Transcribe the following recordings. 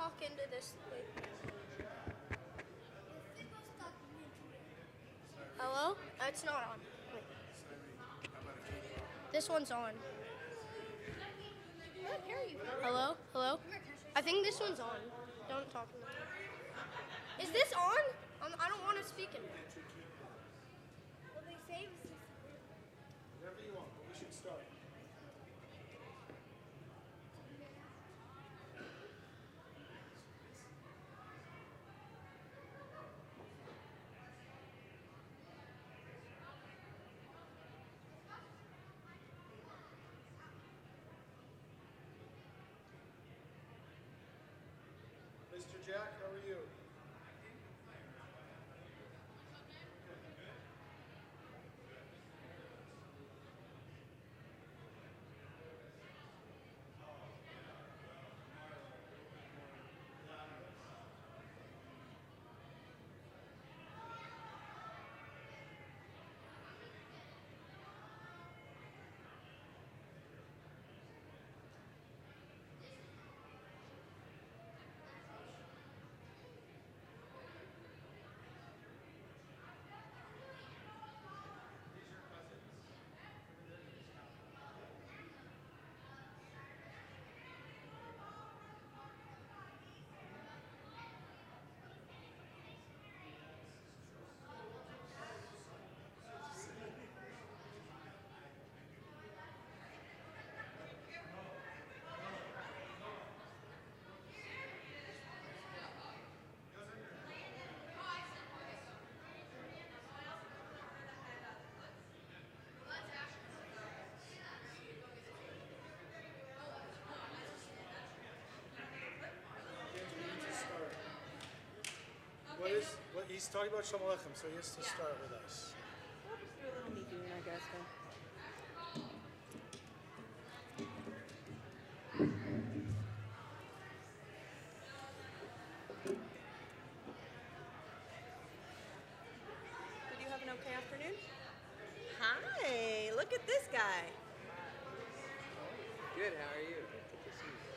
talk into this. Wait. Hello? It's not on. Wait. This one's on. Hello? Hello? I think this one's on. Don't talk to me. Is this on? I don't want to speak in it. Well, they say Whatever you want, but we should start. Mr. Jack, how are you? He's talking about Shalom Aleichem, so he has to start with us. We'll just do a little meeting, I guess. Then. Did you have an okay afternoon? Hi, look at this guy. Good, how are you?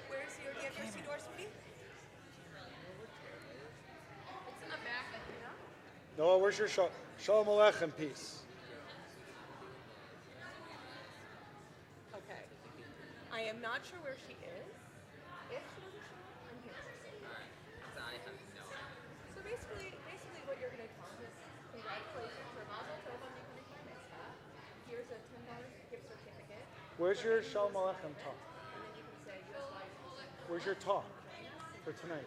Where's your, do you have your Sidor, sweetie? It's in the back, I think. Noah, where's your Shalom Aleichem piece? Okay. I am not sure where she is. If she doesn't show up, I'm here. Alright, so I have no idea. So basically what you're going to tell them is congratulations or mazel tov on becoming prime minister. Here's a $10 gift certificate. Where's your Shalom Aleichem talk? And then you can say, just like, Where's your talk for tonight?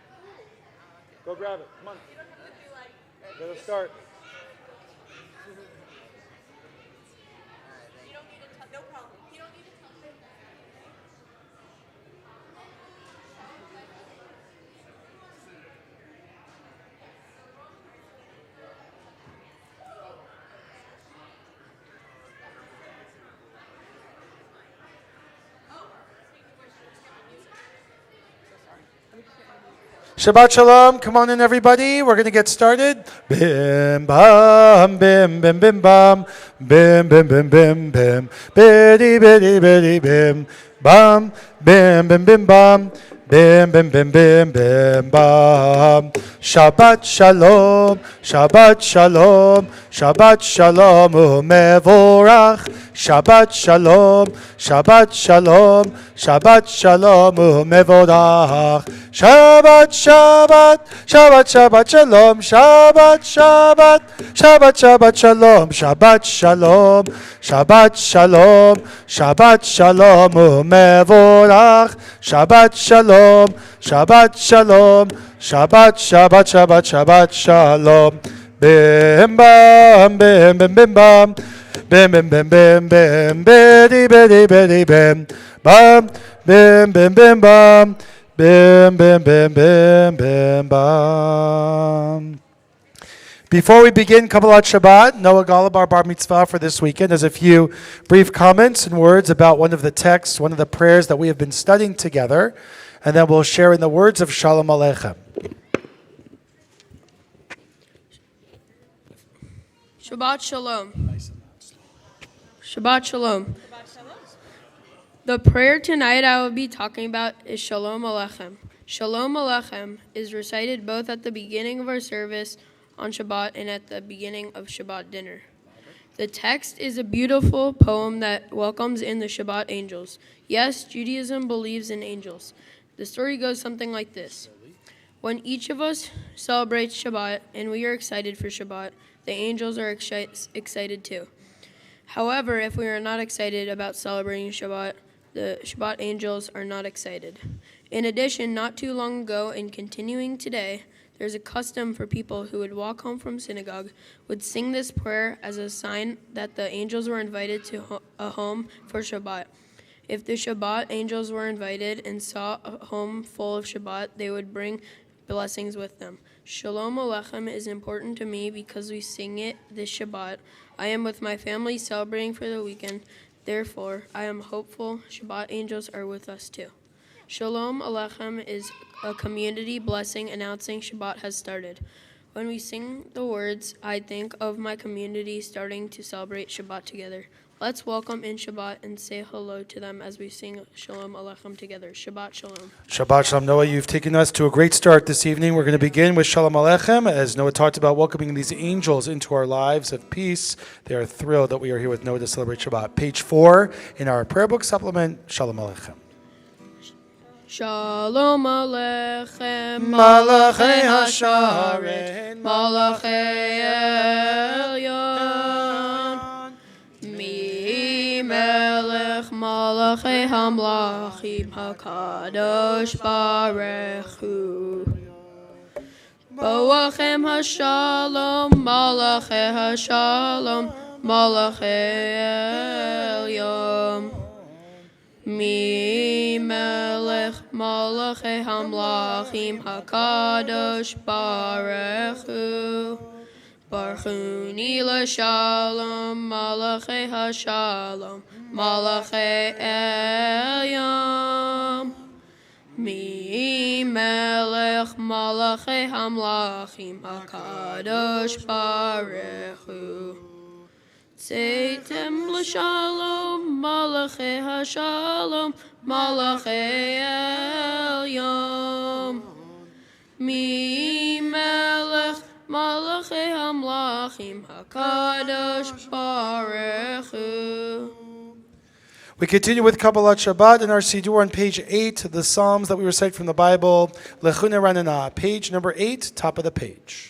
Go grab it. Come on. you don't have to do like, Let us start. you don't need to tell, no problem. You don't need to tell them. Shabbat Shalom. Come on in, everybody. We're going to get started. Bim bam, bim bim bim bam, bim bim bim bim bim, biddy biddy biddy bim, bam, bim bim bim bam, bim bim bim bim bim bam. Shabbat Shalom, Shabbat Shalom, Shabbat Shalom umevorach. Shabbat Shalom, Shabbat Shalom, Shabbat Shalom umevorach. Shabbat Shabbat, Shabbat Shabbat Shalom, Shabbat Shabbat, Shabbat Shabbat Shalom, Shabbat Shalom, Shabbat Shalom, Shabbat Shalom umevorach. Shabbat Shalom, Shabbat Shalom, Shabbat Shabbat Shabbat Shabbat Shalom. Bim bam, bim bim bim bam, bim bim bim bim bim, biddy biddy biddy bim, bam, bim bim bim bam, bim bim bim bim bim bam. Before we begin Kabbalat Shabbat, Noah Galabar Bar Mitzvah for this weekend has a few brief comments and words about one of the texts, one of the prayers that we have been studying together, and then we'll share in the words of Shalom Aleichem. Shabbat Shalom. Shabbat Shalom. The prayer tonight I will be talking about is Shalom Aleichem. Shalom Alechem is recited both at the beginning of our service on Shabbat and at the beginning of Shabbat dinner. The text is a beautiful poem that welcomes in the Shabbat angels. Yes, Judaism believes in angels. The story goes something like this. When each of us celebrates Shabbat and we are excited for Shabbat, the angels are excited too. However, if we are not excited about celebrating Shabbat, the Shabbat angels are not excited. In addition, not too long ago and continuing today, there's a custom for people who would walk home from synagogue would sing this prayer as a sign that the angels were invited to a home for Shabbat. If the Shabbat angels were invited and saw a home full of Shabbat, they would bring blessings with them. Shalom Alechem is important to me because we sing it this Shabbat. I am with my family celebrating for the weekend. Therefore, I am hopeful Shabbat angels are with us too. Shalom Alechem is a community blessing announcing Shabbat has started. When we sing the words, I think of my community starting to celebrate Shabbat together. Let's welcome in Shabbat and say hello to them as we sing Shalom Alechem together. Shabbat Shalom. Shabbat Shalom. Noah, you've taken us to a great start this evening. We're going to begin with Shalom Alechem. As Noah talked about welcoming these angels into our lives of peace, they are thrilled that we are here with Noah to celebrate Shabbat. Page 4 in our prayer book supplement, Shalom Alechem. Shalom Alechem, Malachei Hasharet, Malachei Elyon, Mi Melech Malachei Hamlachim HaKadosh Baruch Hu. Boachem HaShalom, Malachei HaShalom, Malachei Elyon. Mi Melech Malachei Hamlachim HaKadosh Baruch Hu. Baruchuni LaShalom Malachei HaShalom Malachei Elyon. Mi Melech Malachei Hamlachim HaKadosh Baruch Hu. Tzeitem l'shalom, malachei hashalom, malachei elyon. Mi melech, malachei hamlachim, hakadosh baruch hu. We continue with Kabbalat Shabbat in our Siddur on page 8, the Psalms that we recite from the Bible, Lechune Ranana, page number 8, top of the page.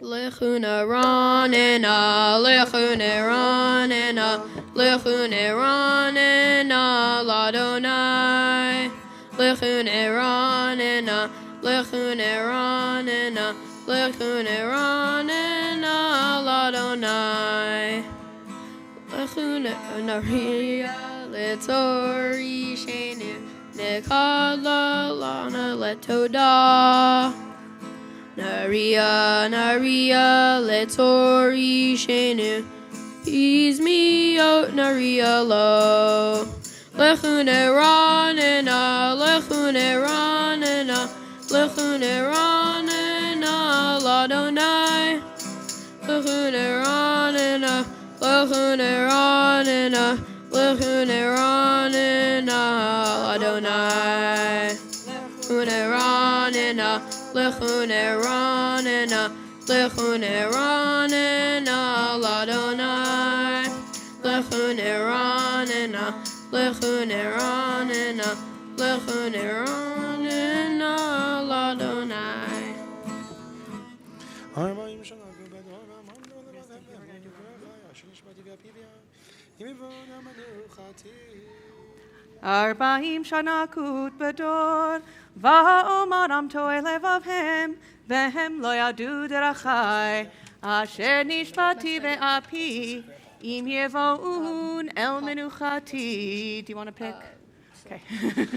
Lechune ranena, lechune ranena, lechune ranena, ladonai. Lechune ranena, lechune ranena, lechune ranena, ladonai. Lechune naria, letori shene, nekala lana letoda. Naria, Naria, letori shenu, izmi out Naria lo. Lechune ranena, lechune ranena, lechune ranena, ladonai. Lechune ranena, lechune ranena, lechune ranena, ladonai. Lechune ranena. Lechune ranena, lechune ranena, ladonai. Lechune ranena, lechune ranena, lechune ranena, ladonai. Arba'im shana kut bedor, va'omaram to'e levavhem, vehem lo yadu derachai, asher nishbati ve'api, im yevo'un el menuchati. Do you want to pick? Okay.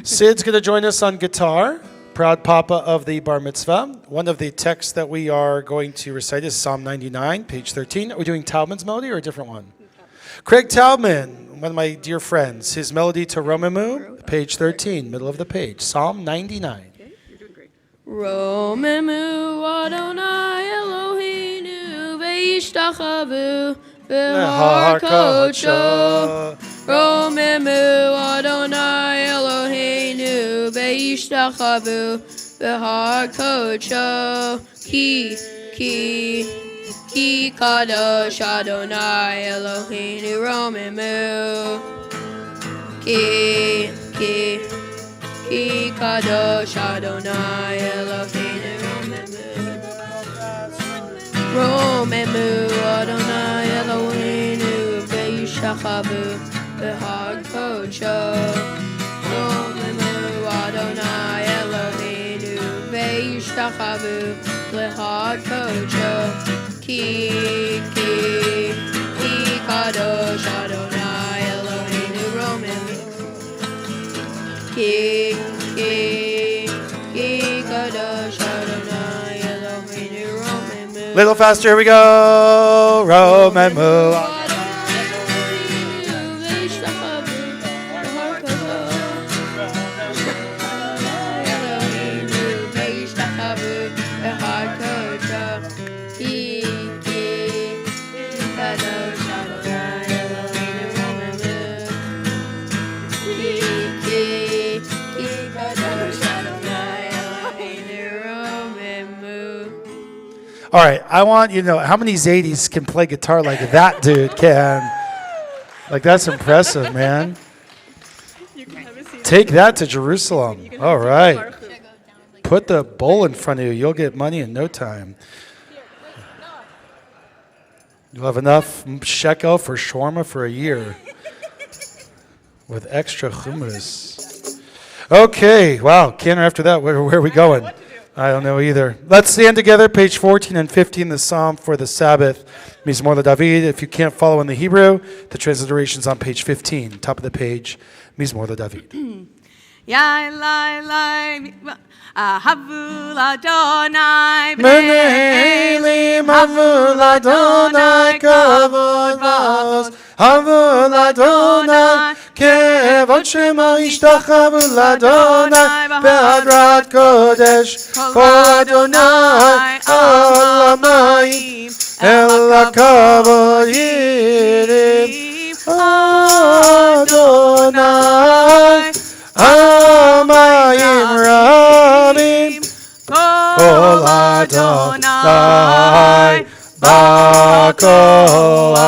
Sid's going to join us on guitar, proud papa of the bar mitzvah. One of the texts that we are going to recite is Psalm 99, page 13. Are we doing Taubman's melody or a different one? Craig Taubman, one of my dear friends, his melody to Romemu, page 13, middle of the page, Psalm 99. Okay, you're doing great. Romemu Adonai Eloheinu ve'ishtachavu b'har kodsho. Romemu Adonai Eloheinu וישתחוו בהר קודשו כי קדוש אדוני אלוהינו רוממו כי קדוש אדוני אלוהינו רוממו אדוני אלוהינו וישתחוו בהר קודשו רוממו אדוני אלוהינו וישתחוו בהר קודשו כי קדוש אדוני אלוהינו רוממו כי קדוש אדוני אלוהינו רוממו Little faster, here we go. Romemu. All right, I want you to know how many Zadis can play guitar like that dude can. Like, that's impressive, man. Take that to Jerusalem. All right. Put the bowl in front of you. You'll get money in no time. You'll have enough shekel for shawarma for a year with extra hummus. Okay, wow. Cantor, after that, where are we going? I don't know either. Let's stand together, page 14 and 15, the Psalm for the Sabbath, Mizmor LeDavid. If you can't follow in the Hebrew, the transliteration's on page 15, top of the page, Mizmor LeDavid. Havul Adonai Menelim Havul Adonai Kavod Vos Havul Adonai Kevod Shema Ishtachavu Adonai Be'adrat Kodesh Kol Adonai Al Hamayim El HaKavod Yirim Adonai Hamayim Rabim Kol Adonai Ba'kol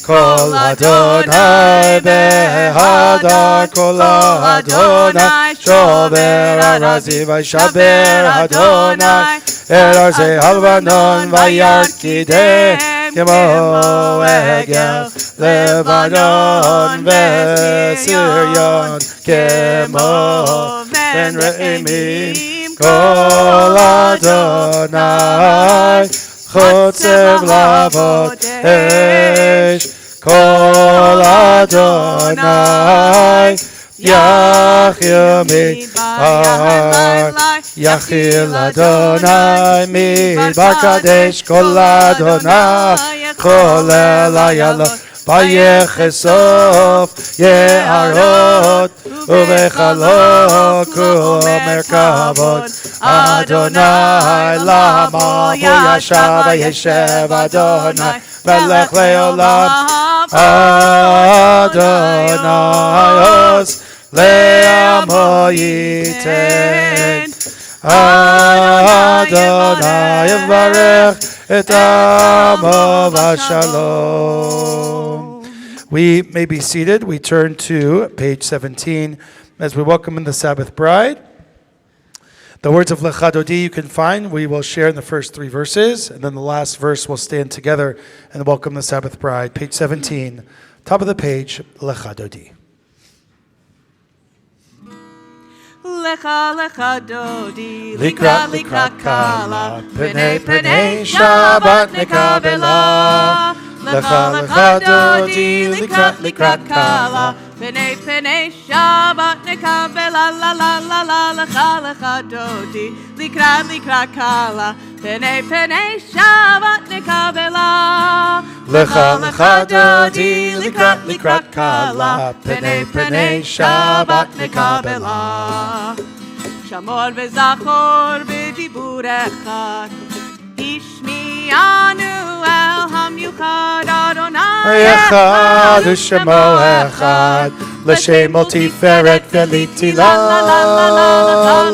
Kol Adonai Behadar Kol Adonai Shover Arazi Vaishaber Adonai El Arzei Halvanon Vayarkideh Kemo Egel Lebanon Vesiryon Kemo Ben Re'imim Kol Adonai Chotzev Lavot Esh Kol Adonai Yachil Midbar Yachil Adonai Midbar Kadesh Kol Adonai Cholel Ayalot Vayechesof Ye'arot Uvechalok Umerkavot Adonai Lama Yashav Yeshev Adonai Melech Leolam Adonai Os Le'amo Yiten Adonai Yevarech Et Amo Vashalom. We may be seated. We turn to page 17 as we welcome in the Sabbath bride. The words of Lecha Dodi you can find. We will share in the first three verses, and then the last verse we'll stand together and welcome the Sabbath bride. Page 17, top of the page, Lecha Dodi. Lecha lecha dodi, Likrat likrat kala, Pnei pnei Shabbat nekabela. Lecha lecha dodi, Likrat likrat kala, Pnei pnei Shabbat nekabela la la la la lecha lecha dodi, Likrat likrat kala, Pnei pnei Shabbat nekabela. Lecha lecha dodi, Likrat likrat kala, Pnei pnei Shabbat nekabela. Shamor v'zachor b'dibur echad, Ishmi'anu el hamyuchad Adonai echad u'shemo echad l'shem ol tiferet v'litila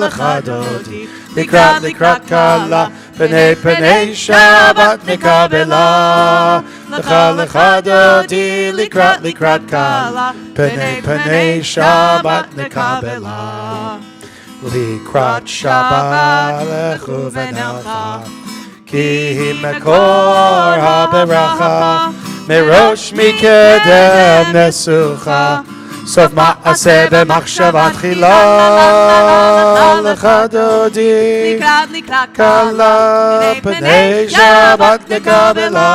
lecha dodi likrat kala pnei Shabbat nikabela lecha dodi likrat kala pnei Shabbat nikabela likrat Shabbat lechu v'nelcha ki mekor haberacha merosh mikedem nesucha sof ma'aseh b'machshavat chila lecha dodi kala pnei Shabbat nikabela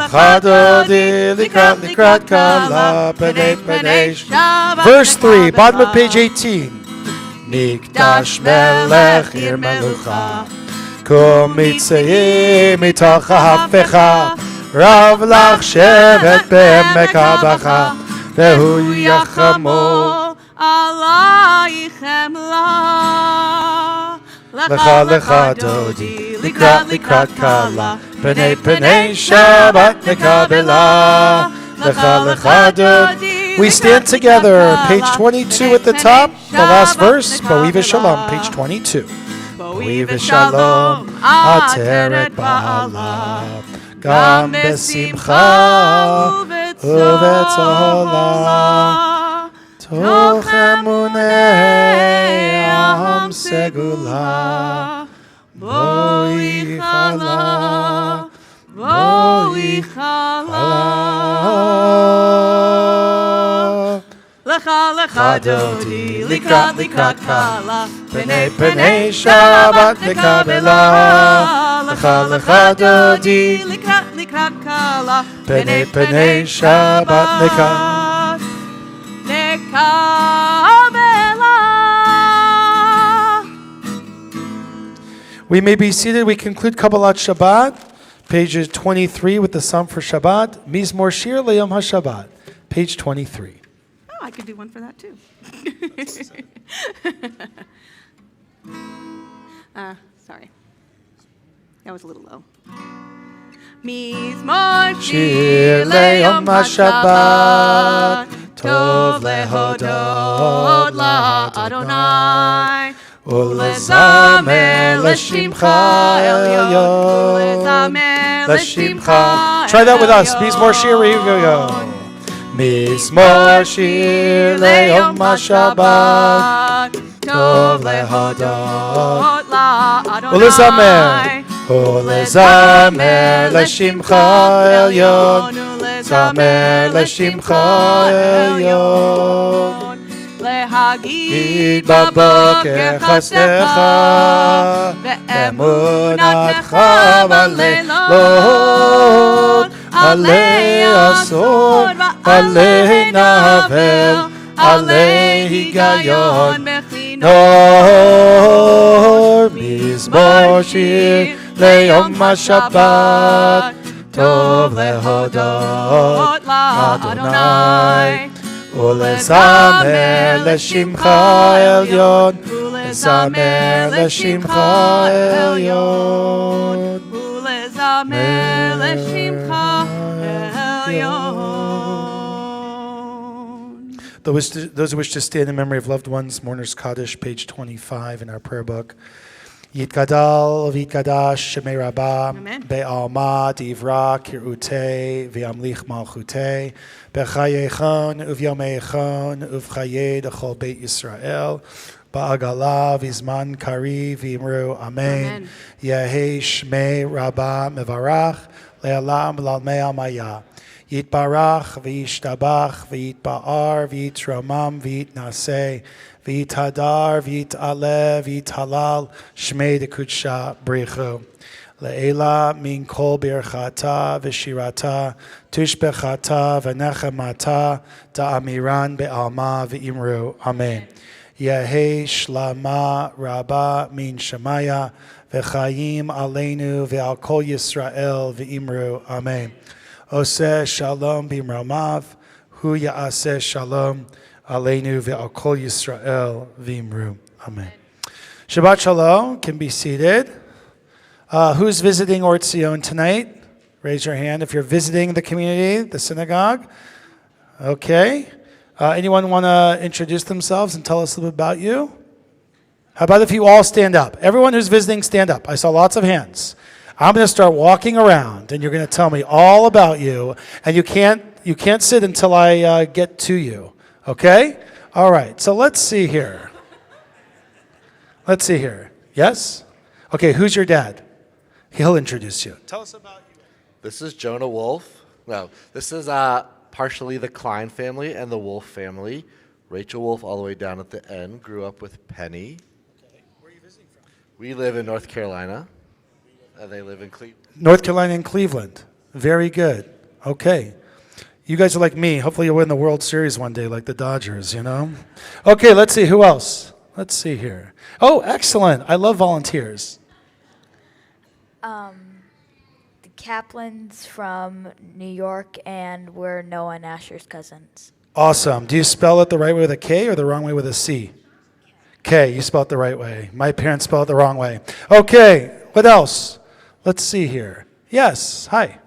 lecha dodi likrat kala pnei Shabbat. Verse 3, bottom of page 18. Mikdash melech ir melucha kum mitzayim mitoch ha'hafecha rav lach shevet be'emek habacha vehu yachamo alaychem lecha dodi likrat kala pnei Shabbat nikabela lecha dodi. We stand together, page 22 at the top, the last verse, Bo'iv Shalom, page 22. Bo'iv Shalom, ateret ba'ala, gam besimcha, uvetzola, toch emunei am segula, Bo'i chala, Bo'i chala. Lecha dodi likrat kala pnei Shabbat nikabela lecha dodi likrat kala pnei Shabbat nikabela. We may be seated. We conclude Kabbalat Shabbat, pages 23 with the Psalm for Shabbat, Mizmor Shir Le'Yom HaShabbat, page 23. I could do one for that too. Sorry. That was a little low. Mizmor Shir Le'Yom HaShabbat, Tov Lehodot LaAdonai, Ulezamer L'Shimcha Elyon, L'Shimcha. Try that with us. Mizmor Shir, here we go. Mizmor Shir Le'Yom HaShabbat, Tov Lehodot Ulezamer L'Shimcha Elyon, Zamer L'Shimcha Elyon. להגיד בבוקר חסדך ואמונתך בלילות, עלי עשור, עלי נבל, עלי היגיון בכינור. מזמור שיר ליום השבת, טוב להודות לאדוני, ולזמר לשמך עליון, ולזמר לשמך עליון, ולזמר לשמך עליון. Those who wish to stand in memory of loved ones, Mourners Kaddish, page 25 in our prayer book. Yitgadal v'yitgadash shemei Rabbah be'alma divra kirutei v'yamlich malchutei b'chayechon uvyomeichon uv'chayei d'chol Beit Yisrael ba'agala v'zman kari v'imru amen. Yehei shmei Rabbah mevarach le'alam l'almei amaya. Yitbarach v'yishtabach v'yitba'ar v'yitromam v'yitnaseh v'yithadar v'yit'aleh v'yithalal shmei dekudsha brichu. Le'ela min kol birchata v'shirata tushbechata v'nechemata da'amiran be'alma v'imru. Amen. Yehei shlama rabba min shemaya v'chayim aleinu v'al kol Yisrael v'imru. Amen. Oseh shalom b'imramav, hu ya'aseh shalom aleinu ve'al kol Yisrael v'imru. Amen. Shabbat shalom. Can be seated. Who's visiting Tzion tonight? Raise your hand if you're visiting the community, the synagogue. Okay. Anyone want to introduce themselves and tell us a little bit about you? How about if you all stand up? Everyone who's visiting, stand up. I saw lots of hands. I'm going to start walking around, and you're going to tell me all about you, and you can't sit until I get to you. Okay? All right. So let's see here. Yes? Okay, who's your dad? He'll introduce you. Tell us about you. This is Jonah Wolf. No, this is partially the Klein family and the Wolf family. Rachel Wolf, all the way down at the end, grew up with Penny. Okay. Where are you visiting from? We live in North Carolina, and they live in Cleveland. North Carolina and Cleveland. Very good. Okay. You guys are like me. Hopefully you'll win the World Series one day like the Dodgers, you know? Okay, let's see. Who else? Let's see here. Oh, excellent. I love volunteers. The Kaplan's from New York, and we're Noah and Asher's cousins. Awesome. Do you spell it the right way with a K or the wrong way with a C? K. You spell it the right way. My parents spell it the wrong way. Okay. What else? Let's see here. Yes. Hi.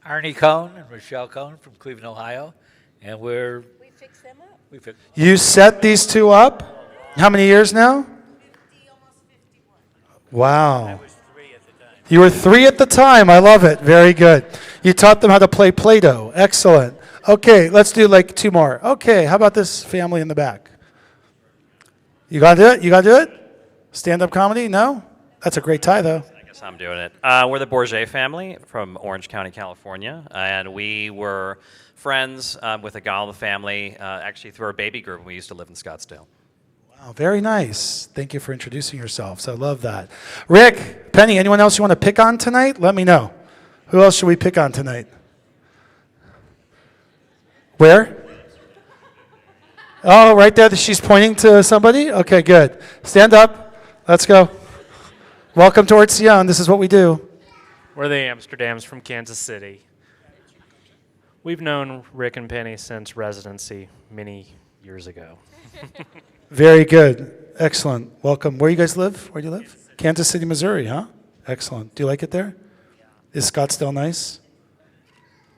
Arnie Cohn and Rochelle Cohn from Cleveland, Ohio, and we fixed them up. You set these two up? How many years now? 50, almost 51. Wow. I was 3 at the time. You were 3 at the time. I love it. Very good. You taught them how to play Play-Doh. Excellent. Okay, let's do like 2 more. Okay, how about this family in the back? You got to do it? You got to do it? Stand-up comedy? No? That's a great tie, though. I guess I'm doing it. We're the Bourget family from Orange County, California, and we were friends with a Galva family actually through our baby group when we used to live in Scottsdale. Wow, very nice. Thank you for introducing yourselves. I love that. Rick, Penny, anyone else you want to pick on tonight? Let me know. Who else should we pick on tonight? Where? Oh, right there. She's pointing to somebody? Okay, good. Stand up. Let's go. Welcome to Tzion. This is what we do. We're the Amsterdams from Kansas City. We've known Rick and Penny since residency many years ago. Very good. Excellent. Welcome. Where you guys live? Where do you live? Kansas City, Missouri, huh? Excellent. Do you like it there? Is Scottsdale nice?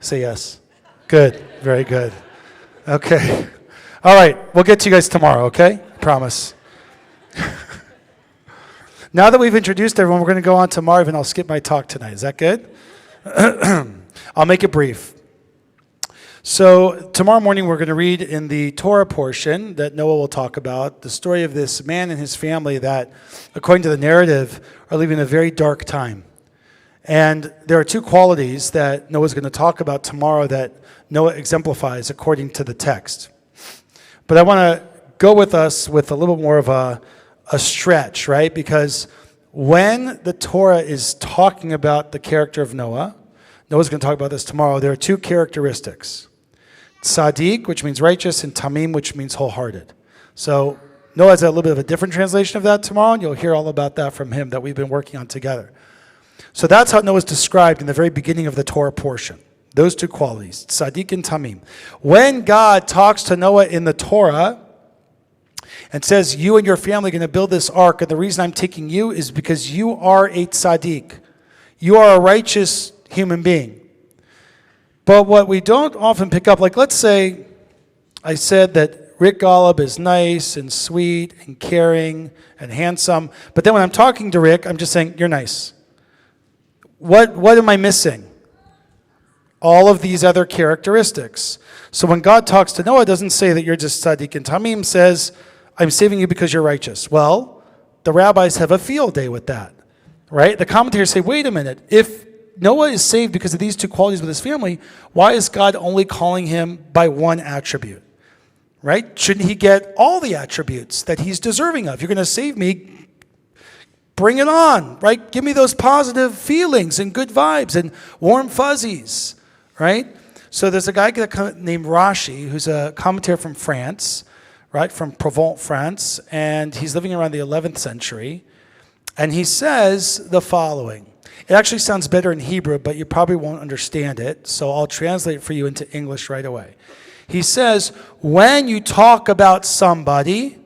Say yes. Good. Very good. Okay. All right. We'll get to you guys tomorrow, okay? Promise. Now that we've introduced everyone, we're going to go on to Marv, and I'll skip my talk tonight. Is that good? I'll make it brief. So tomorrow morning, we're going to read in the Torah portion that Noah will talk about the story of this man and his family that, according to the narrative, are living a very dark time. And there are 2 qualities that Noah's going to talk about tomorrow that Noah exemplifies according to the text. But I want to go with us with a little more of a stretch, right? Because when the Torah is talking about the character of Noah's going to talk about this tomorrow, there are 2 characteristics. Tzaddik, which means righteous, and Tamim, which means wholehearted. So Noah has a little bit of a different translation of that tomorrow, and you'll hear all about that from him that we've been working on together. So that's how Noah's described in the very beginning of the Torah portion. Those 2 qualities, Tzaddik and Tamim. When God talks to Noah in the Torah and says, you and your family are going to build this ark, and the reason I'm taking you is because you are a Tzaddik. You are a righteous human being. But what we don't often pick up, like let's say I said that Rick Golub is nice and sweet and caring and handsome, but then when I'm talking to Rick, I'm just saying, you're nice. What am I missing? All of these other characteristics. So when God talks to Noah, it doesn't say that you're just Tzaddik and Tamim, says, I'm saving you because you're righteous. Well, the rabbis have a field day with that, right? The commentators say, wait a minute, if Noah is saved because of these 2 qualities with his family, why is God only calling him by one attribute? Right? Shouldn't he get all the attributes that he's deserving of? You're going to save me, bring it on, right? Give me those positive feelings and good vibes and warm fuzzies, right? So there's a guy named Rashi, who's a commentator from France, right, from Provence, France, and he's living around the 11th century, and he says the following. It actually sounds better in Hebrew, but you probably won't understand it, so I'll translate it for you into English right away. He says, when you talk about somebody,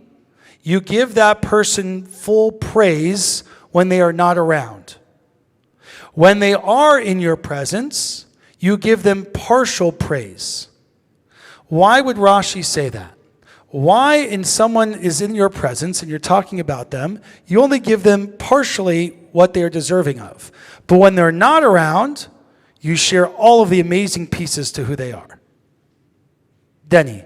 you give that person full praise when they are not around. When they are in your presence, you give them partial praise. Why would Rashi say that? Why, in someone is in your presence and you're talking about them, you only give them partially what they are deserving of. But when they're not around, you share all of the amazing pieces to who they are. Denny.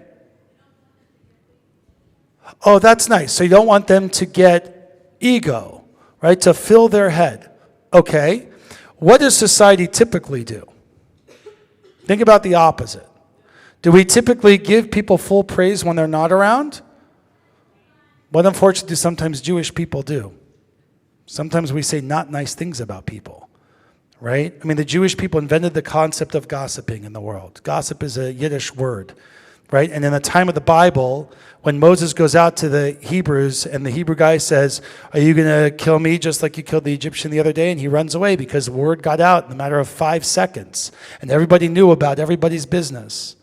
Oh, that's nice. So you don't want them to get ego, right? To fill their head. Okay. What does society typically do? Think about the opposite. Do we typically give people full praise when they're not around? What unfortunately sometimes Jewish people do. Sometimes we say not nice things about people, right? I mean, the Jewish people invented the concept of gossiping in the world. Gossip is a Yiddish word, right? And in the time of the Bible, when Moses goes out to the Hebrews and the Hebrew guy says, are you going to kill me just like you killed the Egyptian the other day? And he runs away because the word got out in a matter of 5 seconds. And everybody knew about everybody's business.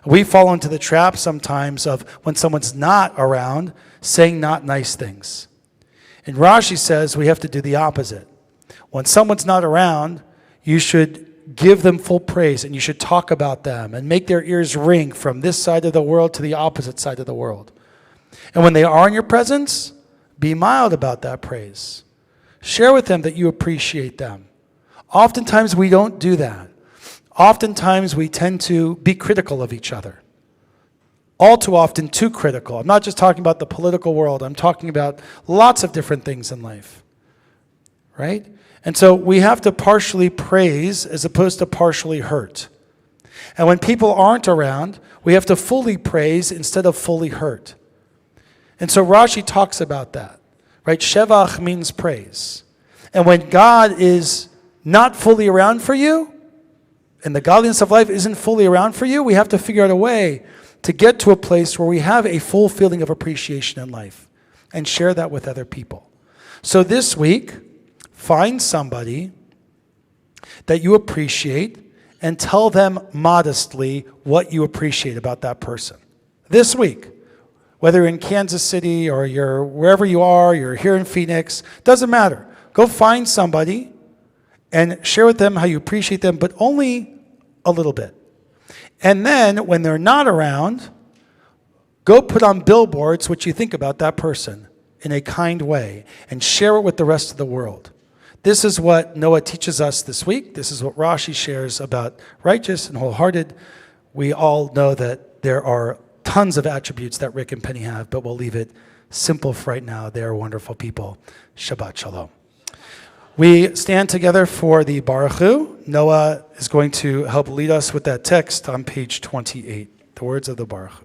We fall into the trap sometimes of when someone's not around, saying not nice things. And Rashi says we have to do the opposite. When someone's not around, you should give them full praise and you should talk about them and make their ears ring from this side of the world to the opposite side of the world. And when they are in your presence, be mild about that praise. Share with them that you appreciate them. Oftentimes we don't do that. Oftentimes we tend to be critical of each other. All too often too critical. I'm not just talking about the political world. I'm talking about lots of different things in life. Right? And so we have to partially praise as opposed to partially hurt. And when people aren't around, we have to fully praise instead of fully hurt. And so Rashi talks about that. Right? Shevach means praise. And when God is not fully around for you, and the godliness of life isn't fully around for you, we have to figure out a way to get to a place where we have a full feeling of appreciation in life and share that with other people. So this week, find somebody that you appreciate and tell them modestly what you appreciate about that person. This week, whether you're in Kansas City or you're wherever you are, you're here in Phoenix, doesn't matter. Go find somebody and share with them how you appreciate them, but only a little bit. And then, when they're not around, go put on billboards what you think about that person in a kind way and share it with the rest of the world. This is what Noah teaches us this week. This is what Rashi shares about righteous and wholehearted. We all know that there are tons of attributes that Rick and Penny have, but we'll leave it simple for right now. They are wonderful people. Shabbat Shalom. We stand together for the Baruch Hu. Noah is going to help lead us with that text on page 28, the words of the Baruch Hu.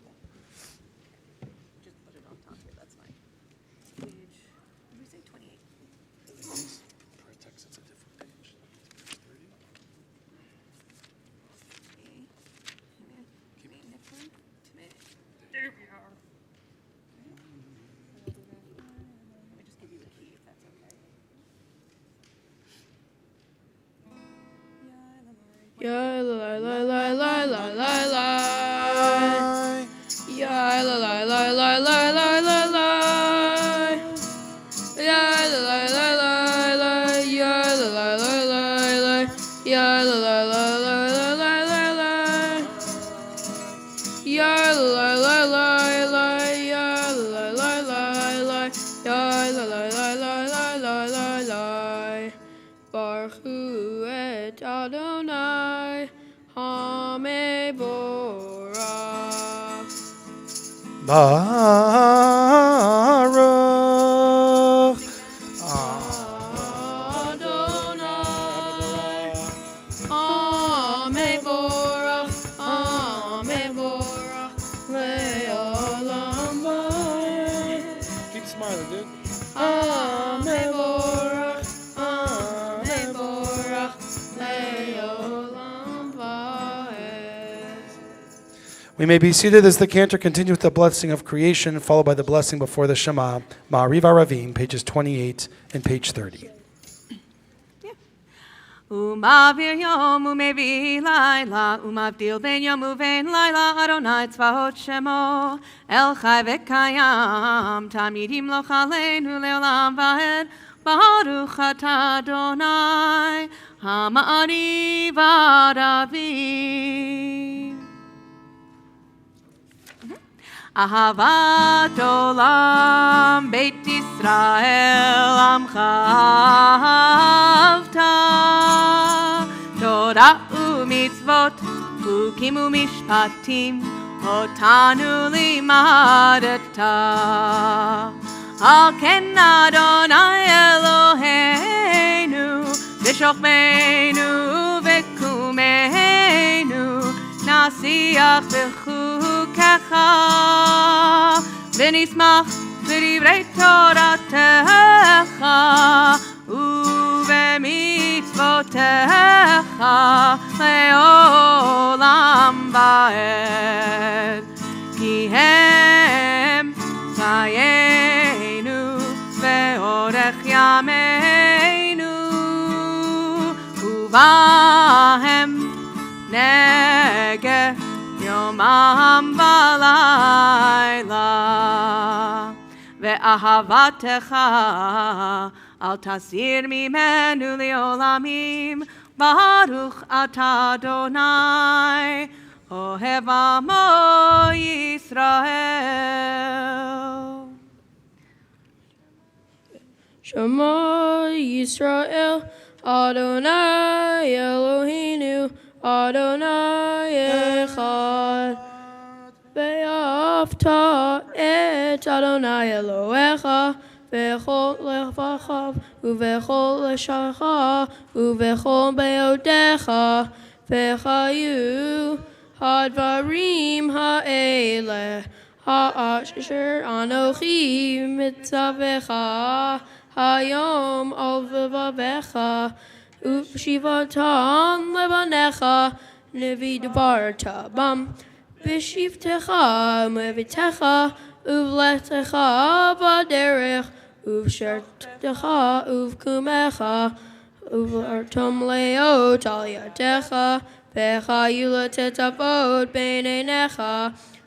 Ya la la la la la la la. Ya la la la la la la la la. Ya la la la la la. Ya la la la la la. Ya la la la la la la la la. Ya la la la la. Ya la la la la. Ya la la la la la la la. Baruch Hu et Adonai Hamevorach. Baruch Adonai Hamevorach. Hamevorach Le'olam Va'ed. Keep smiling, dude. Hamevorach. We may be seated as the cantor continues with the blessing of creation, followed by the blessing before the Shema, Ma'ariv Aravim, pages 28 and page 30. Umavir yom umevi laila, umavdil ben yom uven laila, Adonai tzvahot shemo, El chai v'kayam, tamidim lo chaleinu leolam vahed, Baruch atah Adonai, Hama'ari v'Aravim. Ahavat olam Beit Yisrael Amcha ahavta, Torah u'mitzvot Chukim u'mishpatim Otanu limadata. Al ken Adonai Eloheinu V'shokmeinu v'kumeinu Nasiach b'chukecha V'nismach b'divrei Toratecha U'v'mitzvotecha Le'olam va'ed Ki hem Chayenu ve'orech yameinu Uvahem negeh yomam v'layla Ve'ahavatecha al tasir mimenu le'olamim Baruch atah Adonai Ohev amo Yisrael. Shema Yisrael, Adonai Eloheinu, Adonai Echad. Ve'afta et Adonai Elohecha, V'chol levachav, U'v'chol leshacha, U'v'chol be'odecha, V'chayu Hadvarim ha'eleh, ha'asher anochi mitzavecha, hayom al v'vavecha, u'shivatan levanecha, nevi dvarta bam, v'shivtecha mevitecha, uvletecha baderech, uvshertecha uvkumecha, uvartom leot al yadecha, Ve'chayu tetavot b'neinecha,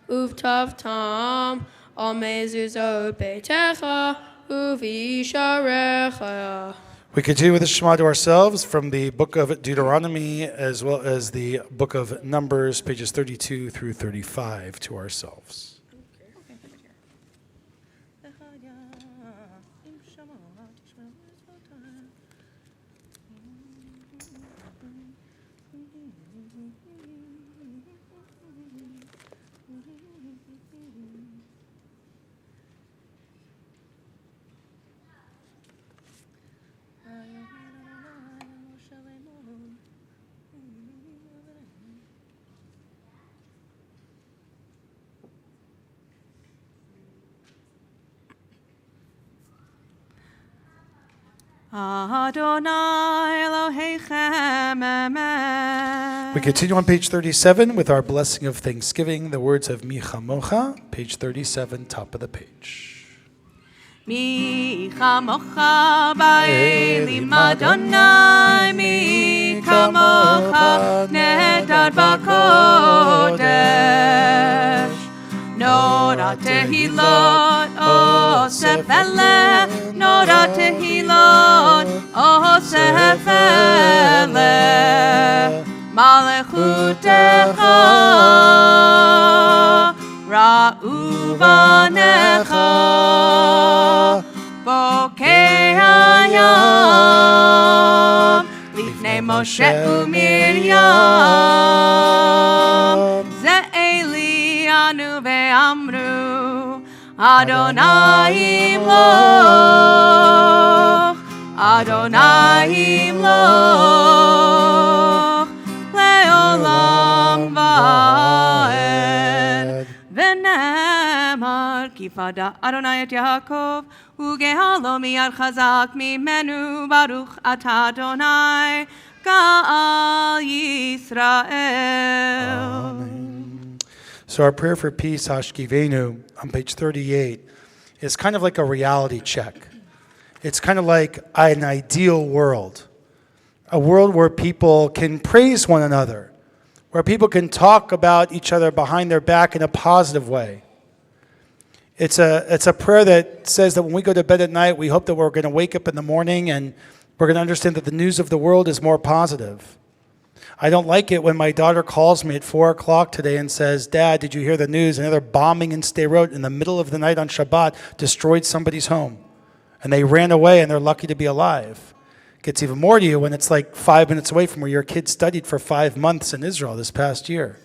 uvtavtam al mezuzot beitecha, uvisharecha. We continue with the Shema to ourselves from the book of Deuteronomy as well as the book of Numbers, pages 32 through 35 to ourselves. Adonai Elohechem Emet. We continue on page 37 with our blessing of thanksgiving, the words of Mi Chamocha, page 37, top of the page. Mi chamocha ba'elim Adonai, mi chamocha nedar b'kodesh. Nora tehilot osef eleh, Nora tehilot osef eleh. Malechutecha ra'u banecha, bokei hayam lifnei Moshe u'Miriam. Ze'eli anu ve'amru Adonai imloch, Adonai imloch le'olam va'ed. V'nemar kifada Adonai et Yaakov u'gehalo miyad chazak mimenu Baruch atah Adonai Ga'al Yisrael. So our prayer for peace, Hashkivenu, on page 38, is kind of like a reality check. It's kind of like an ideal world, a world where people can praise one another, where people can talk about each other behind their back in a positive way. It's a prayer that says that when we go to bed at night, we hope that we're going to wake up in the morning and we're going to understand that the news of the world is more positive. I don't like it when my daughter calls me at 4 o'clock today and says, Dad, did you hear the news? Another bombing in Sderot in the middle of the night on Shabbat destroyed somebody's home. And they ran away and they're lucky to be alive. It gets even more to you when it's like 5 minutes away from where your kid studied for 5 months in Israel this past year.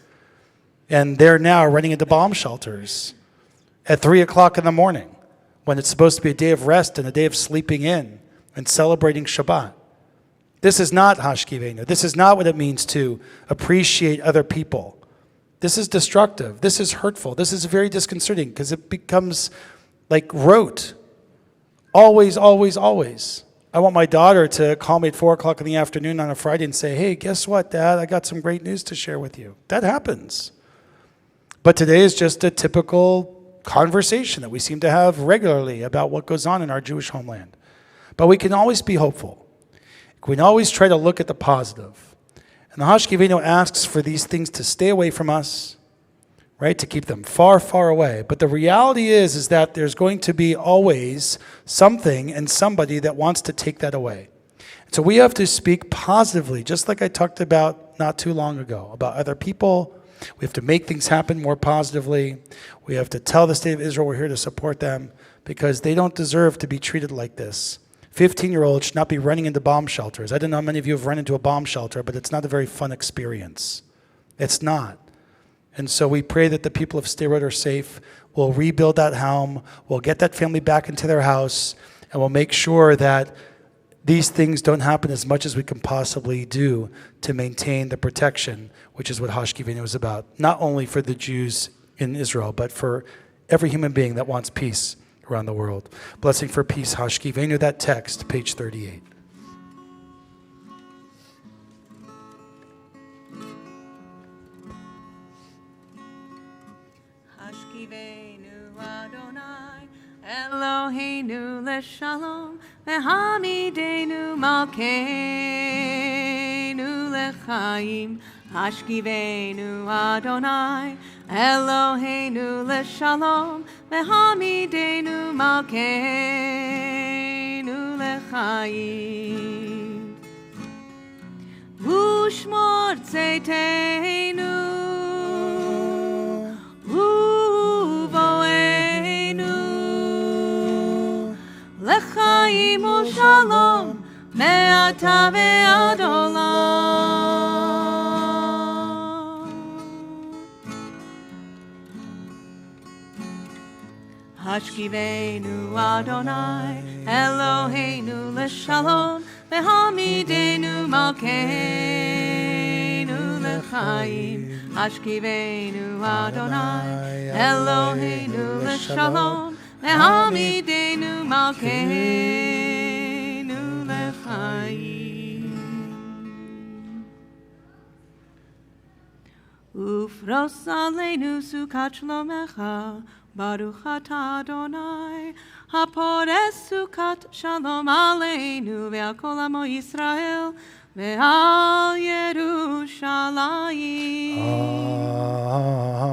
And they're now running into bomb shelters at 3 o'clock in the morning when it's supposed to be a day of rest and a day of sleeping in and celebrating Shabbat. This is not hashkivenu. This is not what it means to appreciate other people. This is destructive. This is hurtful. This is very disconcerting because it becomes like rote. Always, always, always. I want my daughter to call me at 4 o'clock in the afternoon on a Friday and say, hey, guess what, Dad? I got some great news to share with you. That happens. But today is just a typical conversation that we seem to have regularly about what goes on in our Jewish homeland. But we can always be hopeful. We can always try to look at the positive. And the Hashkivenu asks for these things to stay away from us, right? To keep them far, far away. But the reality is that there's going to be always something and somebody that wants to take that away. So we have to speak positively, just like I talked about not too long ago, about other people. We have to make things happen more positively. We have to tell the state of Israel we're here to support them because they don't deserve to be treated like this. 15-year-olds should not be running into bomb shelters. I don't know how many of you have run into a bomb shelter, but it's not a very fun experience. It's not. And so we pray that the people of Sderot are safe. We'll rebuild that home. We'll get that family back into their house. And we'll make sure that these things don't happen as much as we can possibly do to maintain the protection, which is what Hashkivenu is about. Not only for the Jews in Israel, but for every human being that wants peace around the world. Blessing for peace, Hashkivenu, that text, page 38. Hashkivenu Adonai, Eloheinu leshalom, vehamidenu malkeinu lechaim. Hashkivenu Adonai, Eloheinu leshalom, vehamidenu malkeinu lechaim. Ushmor tzeiteinu, uvoeinu, lechaim ushalom, me'ata ve'ad olam. Hashkivenu Adonai, Eloheinu leshalom, vehamidenu malkeinu lechaim. Hashkivenu Adonai, Eloheinu leshalom, vehamidenu malkeinu lechaim. Ufros aleinu sukat shlomecha, Baruch atah Adonai, hapores sukat shalom aleinu ve'al kol amo Yisrael ve'al Yerushalayim.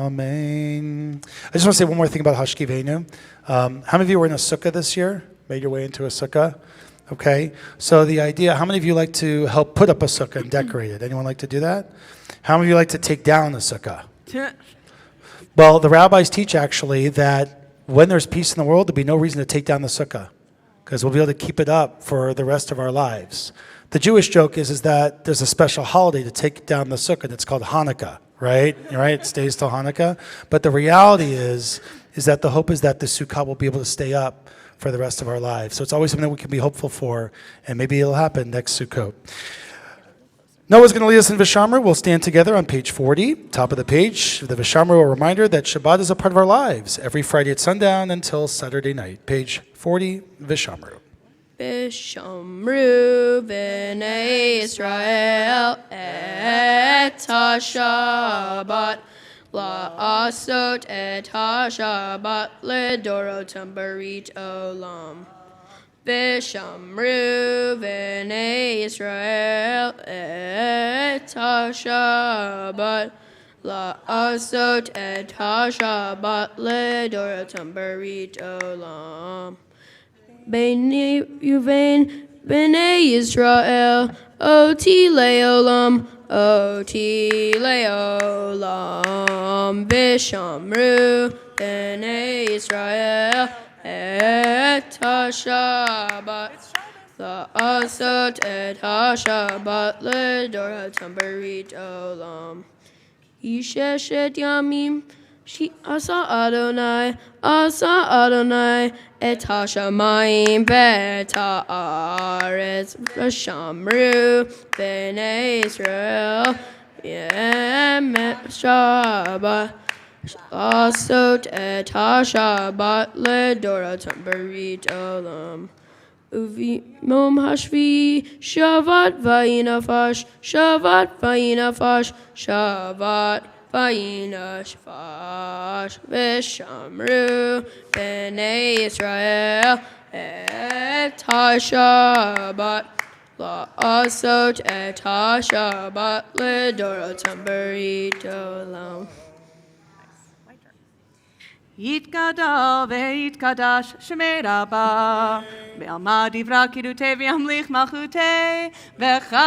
Amen. I just want to say one more thing about Hashkivenu. How many of you were in a sukkah this year? Made your way into a sukkah? Okay. So the idea, how many of you like to help put up a sukkah and decorate it? Anyone like to do that? How many of you like to take down a sukkah? Well, the rabbis teach actually that when there's peace in the world, there'll be no reason to take down the sukkah because we'll be able to keep it up for the rest of our lives. The Jewish joke is that there's a special holiday to take down the sukkah. It's called Hanukkah, right? Right? It stays till Hanukkah. But the reality is that the hope is that the sukkah will be able to stay up for the rest of our lives. So it's always something that we can be hopeful for, and maybe it'll happen next Sukkot. Noah's going to lead us in Vishamru. We'll stand together on page 40, top of the page. The Vishamru, a reminder that Shabbat is a part of our lives every Friday at sundown until Saturday night. Page 40, Vishamru. Vishamru b'nei Yisrael et ha-Shabbat la'asot et ha-Shabbat ledorotam barit olam. Vishamru b'nei Yisrael et ha-Shabbat לעשות את השבת לדורותם ברית עולם. בני ובין בני ישראל, אותי לעולם, אותי לעולם, ושמרו בני ישראל את השבת. לעשות את השבת לדורותם ברית עולם. ששת ימים עשה אדוני את השמיים ואת הארץ, ושמרו בני ישראל ימי שבת. לעשות את השבת לדורותם ברית עולם. וביום השביעי שבת ויהי נפש, שבת ויהי נפש, שבת ויהי נפש, ושמרו בני ישראל את השבת. לעשות את השבת לדורותם ברית עולם. יתגדל ויתקדש שמי רבה, בעלמא דברה קידותי וימליך מלכותי, וחייכון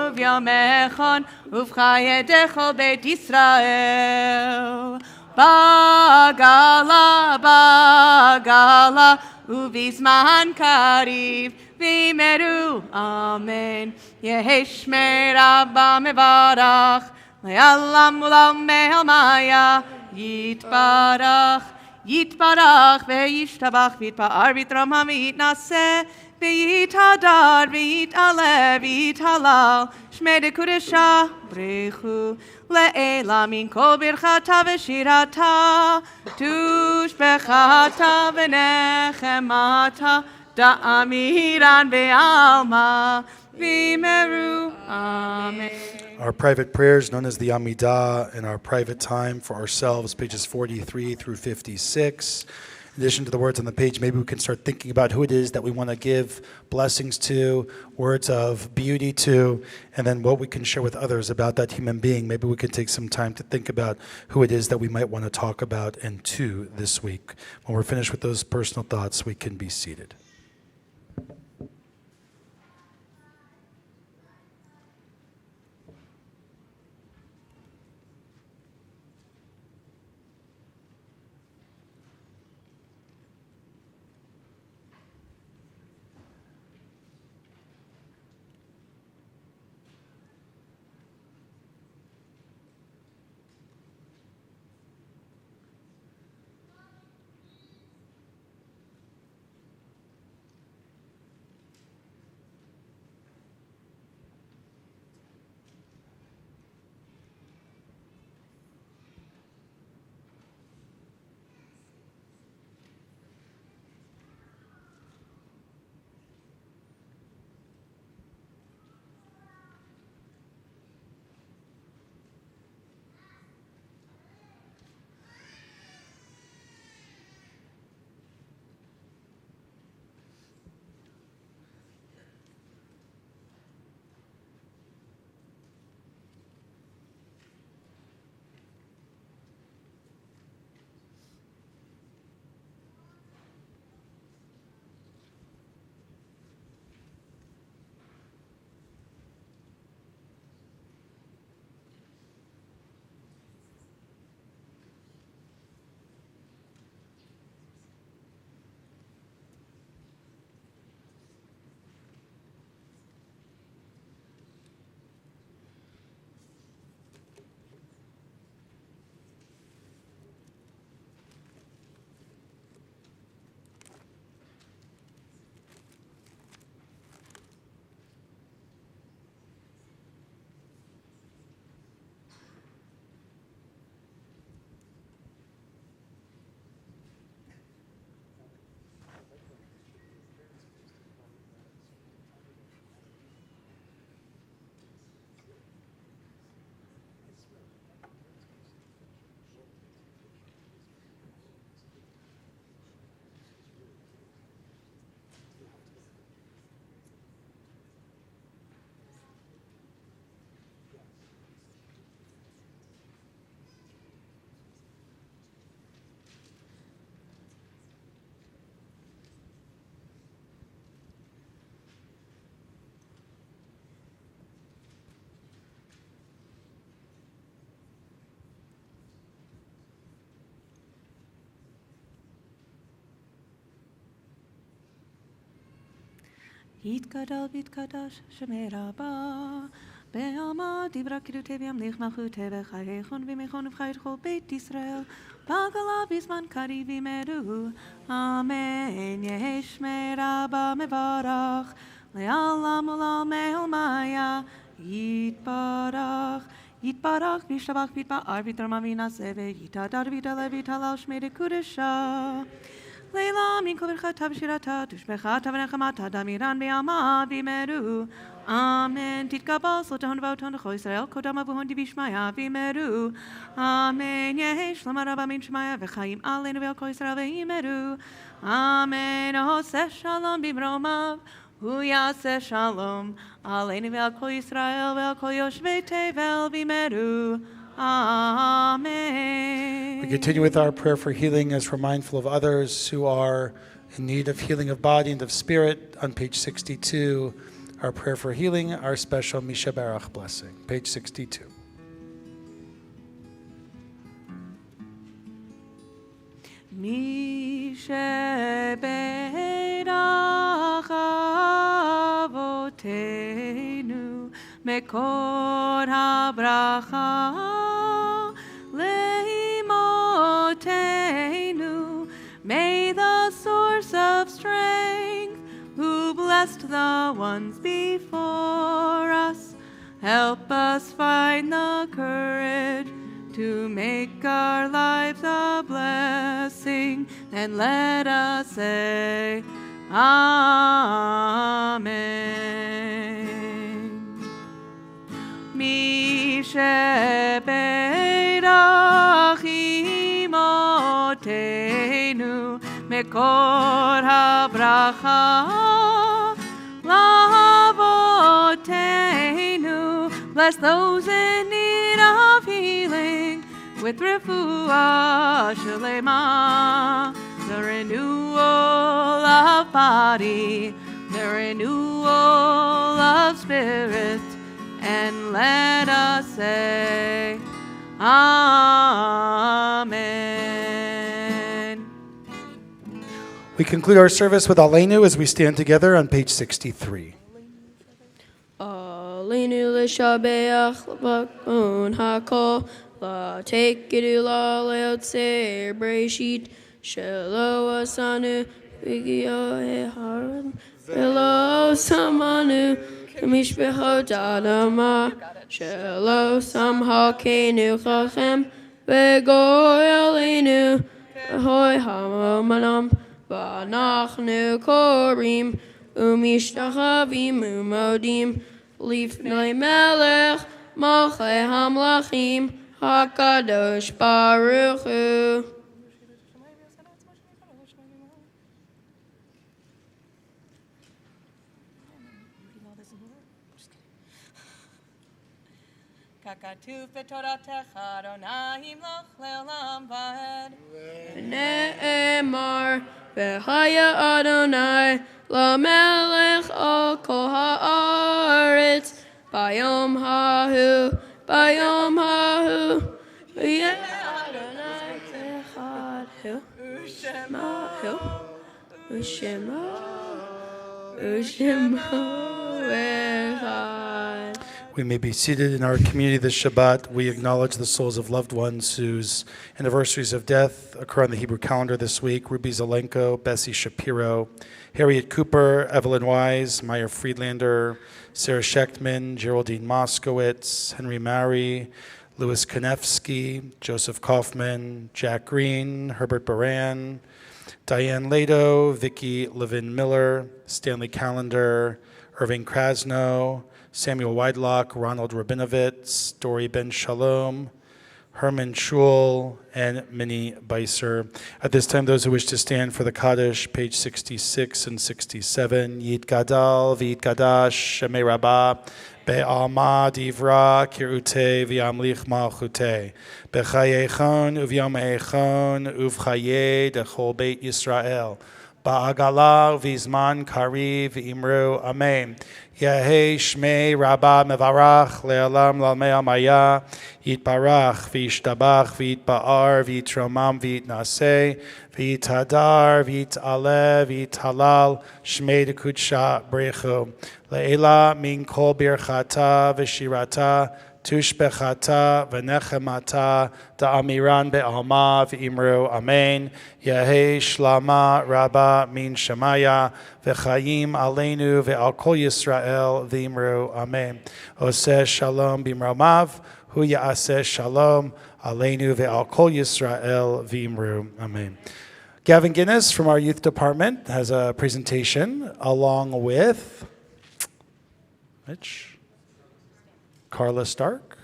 וביומכון ובחיי דכל בית ישראל. בגלה בגלה ובזמן קריב וימרו אמן. יהי שמי רבה מברך לעולם ולעולמי עלמיה, יתברך, יתברך וישתבח ויתפאר ויתרומם ויתנשא ויתהדר ויתעלה ויתהלל שמי דקודשה ברכו לעילה מן כל ברכתה ושירתה תושבחתה ונחמתה דאמירן בעלמא וימרו אמן. Our private prayers, known as the Amidah, and our private time for ourselves, pages 43 through 56. In addition to the words on the page, maybe we can start thinking about who it is that we want to give blessings to, words of beauty to, and then what we can share with others about that human being. Maybe we can take some time to think about who it is that we might want to talk about and to this week. When we're finished with those personal thoughts, we can be seated. יתגדל ויתקדש שמי רבה. בעלמא דברה קידותי וימליך מלכותי וחייכון וימיכון ובחי את כל בית ישראל. בגלה בזמן קריב ימרו. אמן. יהי שמי רבה מברך. לעולם ולעולמי עולמיה. יתברך. יתברך וישתבח ויתפאר ויתרומם וינשא ויתהדר ויתעלה ויתהלל שמי דקודשה. לילה מן כל ברכתה ושירתה תושבחתה ונחמתה דמירן בעלמא וימרו. אמן. תתקבל סלוטהון ובאותון לכל ישראל קודם אבוהון דבישמיא וימרו. אמן. יהי שלום רבה מן שמיא וחיים עלינו ועל כל ישראל וימרו. אמן. עושה שלום במרומיו הוא יעשה שלום עלינו ועל כל ישראל ועל כל יושבי תבל וימרו. Amen. We continue with our prayer for healing as we're mindful of others who are in need of healing of body and of spirit. On page 62, our prayer for healing, our special Misha Barach blessing. Page 62. Misha Barach avotenu Mekor habracha leimotenu. May the source of strength, who blessed the ones before us, help us find the courage to make our lives a blessing, and let us say, Amen. Misheberach imotenu mekor habracha lavotenu. Bless those in need of healing with refuah shalema, the renewal of body, the renewal of spirit, and let us say, Amen. We conclude our service with Aleinu as we stand together on page 63. Aleinu l'shabeach l'bakon hakol la'tekidu la'leotzer breshit shelo asanu v'giyo eharon v'lo samanu Mishbechot Adama Shelo Samhakenu Chachem Vegoy Alenu Hoy Hamamanam Vanachnu Korim Umishtachavim Umodim Lifnei Melech Malchei Hamlachim HaKadosh Baruch Hu. Kakatuv betoratecha Adonai imloch leolam vaed. Ne'emar v'haya Adonai lamelech al kol haaretz bayom hahu v'yeh Adonai echad hu u'shema echad. We may be seated in our community this Shabbat. We acknowledge the souls of loved ones whose anniversaries of death occur on the Hebrew calendar this week. Ruby Zelenko, Bessie Shapiro, Harriet Cooper, Evelyn Wise, Meyer Friedlander, Sarah Schechtman, Geraldine Moskowitz, Henry Mary, Louis Konevsky, Joseph Kaufman, Jack Green, Herbert Baran, Diane Lado, Vicki Levin Miller, Stanley Callender, Irving Krasno, Samuel Weidlock, Ronald Rabinovitz, Dory Ben Shalom, Herman Schul, and Minnie Beiser. At this time, those who wish to stand for the Kaddish, page 66 and 67, Yit Gadal, V'Yit Gadash, Shemei Rabbah, Be'alma Divra, Kirute, V'Yamlich Malchute, B'Chayechon, U'Vyom Echon, U'V'Chaye, Dechol Beit Yisrael, Ba'agala v'zman kariv imru amen. Yehi shmei rabba mevarach le'olam lalmei amaya yitbarach v'yishtabach v'yitba'ar v'yitromam v'yitnaseh v'yitadar v'yit'aleh v'yithalal shmei dekudsha brechu le'ela min kol birchata v'shirata tushbechata v'nechemata da'amiran be'alma v'imru amen. Yehi shlama rabba min shemaya v'chayim aleinu ve'al kol Yisrael v'imru amen. Oseh shalom b'mromav hu ya'aseh shalom aleinu ve'al kol Yisrael v'imru amen. Gavin Guinness from our youth department has a presentation along with Mitch. Carla Stark.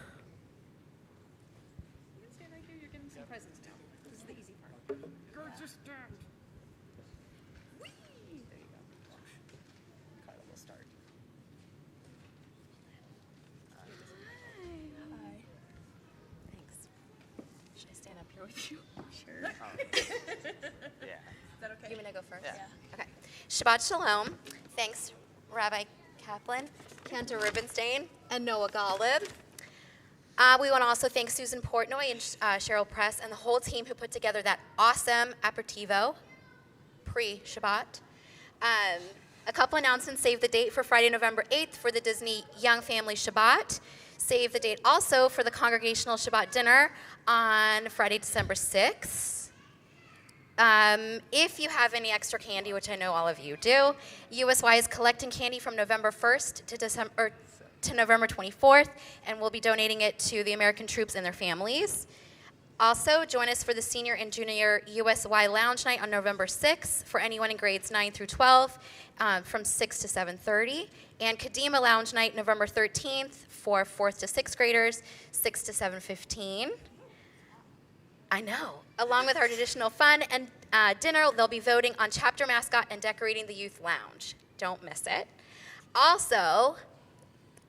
Should I stand up here with you? Sure. Yeah. Is that okay? You want to go first? Yeah. Okay. Shabbat Shalom. Thanks, Rabbi Kaplan, Cantor Rubenstein, and Noah Golub. We want to also thank Susan Portnoy and Cheryl Press and the whole team who put together that awesome aperitivo pre-Shabbat. A couple announcements. Save the date for Friday, November 8th for the Disney Young Family Shabbat. Save the date also for the Congregational Shabbat dinner on Friday, December 6th. If you have any extra candy, which I know all of you do, USY is collecting candy from November 1st to November 24th, and we'll be donating it to the American troops and their families. Also, join us for the Senior and Junior USY Lounge Night on November 6th for anyone in grades 9 through 12 from 6 to 7:30, and Kadima Lounge Night November 13th for 4th to 6th graders, 6 to 7:15. I know. Along with our traditional fun and dinner, they'll be voting on chapter mascot and decorating the youth lounge. Don't miss it. Also,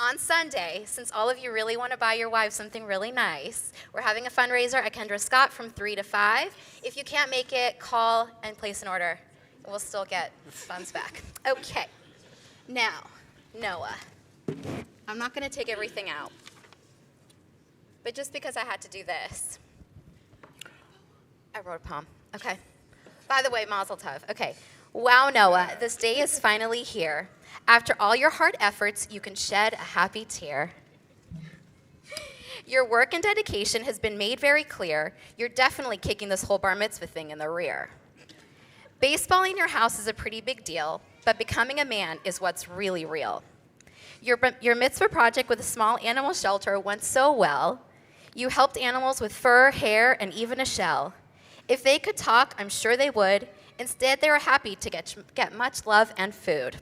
on Sunday, since all of you really want to buy your wives something really nice, we're having a fundraiser at Kendra Scott from 3 to 5. If you can't make it, call and place an order. We'll still get funds back. Okay. Now, Noah, I'm not going to take everything out, but just because I had to do this, I wrote a poem. Okay. By the way, Mazel Tov. Okay. Wow, Noah, this day is finally here. After all your hard efforts, you can shed a happy tear. Your work and dedication has been made very clear. You're definitely kicking this whole bar mitzvah thing in the rear. Baseballing your house is a pretty big deal, but becoming a man is what's really real. Your mitzvah project with a small animal shelter went so well. You helped animals with fur, hair, and even a shell. If they could talk, I'm sure they would. Instead, they were happy to get much love and food.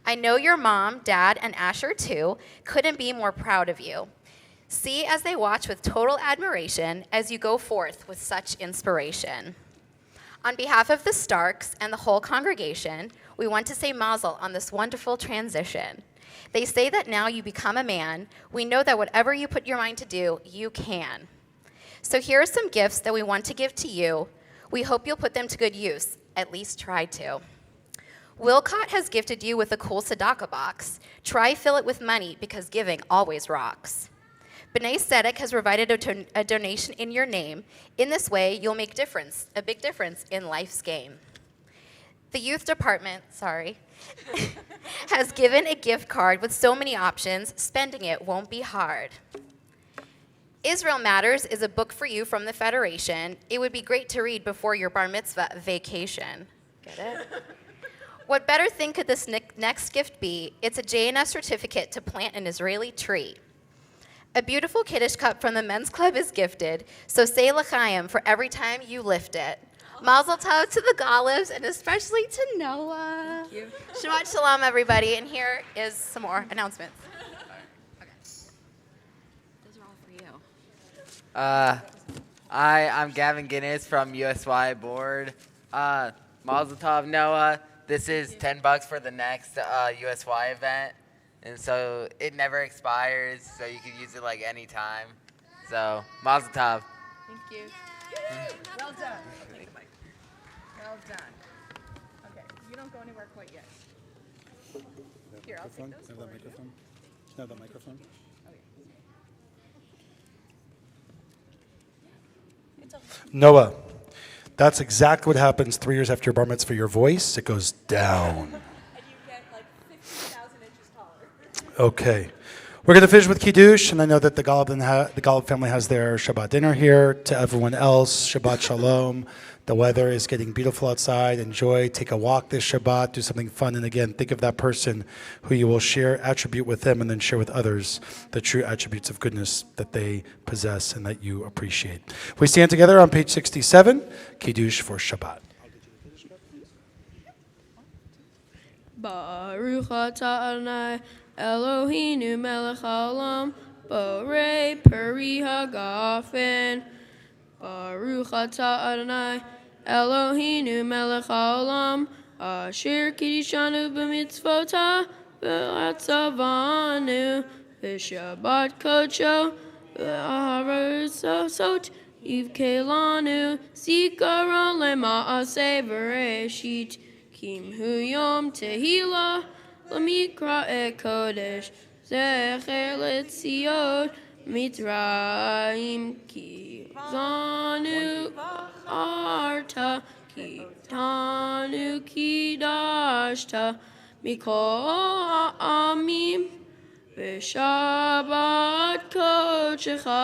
I know your mom, dad, and Asher, too, couldn't be more proud of you. See as they watch with total admiration as you go forth with such inspiration. On behalf of the Starks and the whole congregation, we want to say mazel on this wonderful transition. They say that now you become a man. We know that whatever you put your mind to do, you can. So here are some gifts that we want to give to you. We hope you'll put them to good use, at least try to. Wilcott has gifted you with a cool tzedakah box. Try fill it with money because giving always rocks. B'nai Tzedek has provided a donation in your name. In this way, you'll make a big difference in life's game. The youth department, has given a gift card with so many options, spending it won't be hard. Israel Matters is a book for you from the Federation. It would be great to read before your bar mitzvah vacation. Get it? What better thing could this next gift be? It's a JNS certificate to plant an Israeli tree. A beautiful Kiddush cup from the men's club is gifted, so say l'chaim for every time you lift it. Mazel tov to the Golubs, and especially to Noah. Thank you. Shabbat shalom, everybody, and here is some more announcements. Okay. Those are all for you. I'm Gavin Guinness from USY Board. Mazel tov, Noah. This is $10 for the next USY event, and so it never expires, so you can use it like any time. So, Mazel tov. Thank you. Well done. Well done. You don't go anywhere quite yet. Here, I'll take those. Have that microphone. Have that microphone. Noah, that's exactly what happens 3 years after your bar mitzvah. Your voice, it goes down. And you get like 15,000 inches taller. Okay. We're going to finish with Kiddush, and I know that the Golub family has their Shabbat dinner here. To everyone else, Shabbat Shalom. The weather is getting beautiful outside. Enjoy. Take a walk this Shabbat. Do something fun. And again, think of that person who you will share attribute with them and then share with others the true attributes of goodness that they possess and that you appreciate. We stand together on page 67, Kiddush for Shabbat. Baruch atah Adonai Eloheinu melech haolam borei peri hagafen. Baruch atah Adonai Eloheinu melech haolam asher kiddushanu b'mitzvotah v'atzavanu v'shabbat kodsho v'ahavasot yivkelanu zikaron lema'aseh v'reshit Kimhu yom tehillah l'mikra kodesh zecher letzion mitzrayim ki zanu arta ki tanu kidashta mikol ha'amim v'shabbat kodecha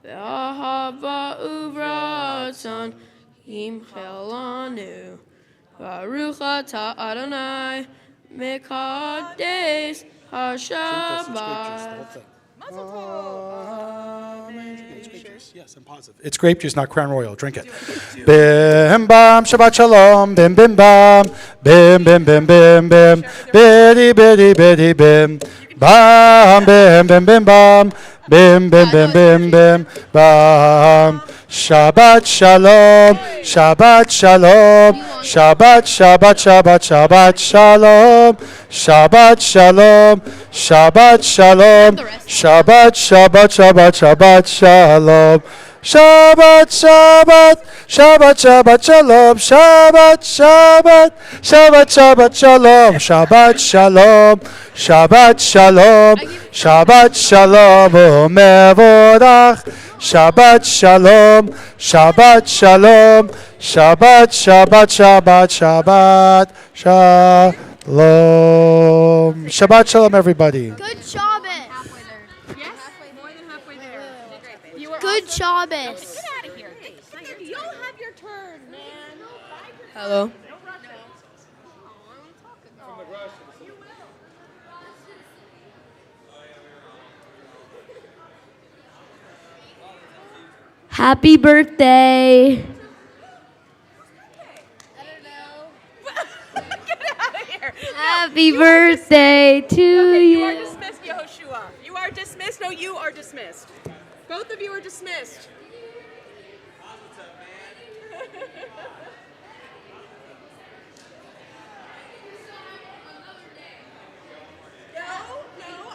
v'ahava uvratzon imchelanu Baruch atah Adonai Mekadesh HaShabbat. Yes, I'm positive. It's grape juice, not Crown Royal. Drink it. Bim bam, Shabbat Shalom. Bim bim bam. Bim bim bim bim bim. Biddy biddy biddy bim. Bam bim bim bim bam. Bim bim bim bim bim. Bam. Shabbat Shalom. Shabbat Shalom. Shabbat Shabbat Shabbat Shabbat Shalom. Shabbat Shalom. Shabbat Shalom. Shabbat Shabbat Shabbat Shabbat Shalom. Shabbat Shabbat Shabbat Shabbat Shalom. Shabbat Shabbat Shabbat Shabbat Shalom. Shabbat Shalom. Shabbat Shalom. Shabbat Shalom u'mevorach. Shabbat Shalom. Shabbat Shalom. Shabbat Shabbat Shabbat Shabbat Shalom. Shabbat Shalom, everybody. Good Shabbos. Yes? More than halfway there. Good Shabbos. Get out of here. You'll have your turn, man. Hello. Happy birthday. Get out of here. Happy birthday to You are you. dismissed, Yehoshua. You are dismissed. No, you are dismissed. Both of you are dismissed. No,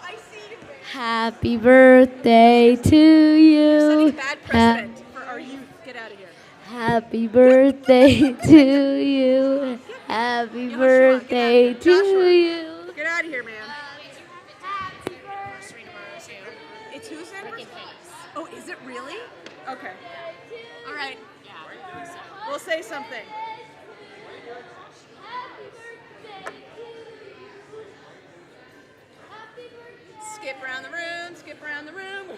I see you. Happy birthday to You're setting a you. bad precedent for our youth. Get out of here. Happy birthday to you. Happy birthday to you. Get out of here, man. It's whose anniversary? Oh, is it really? Okay. All right. We'll say something. Skip around the room. Skip around the room.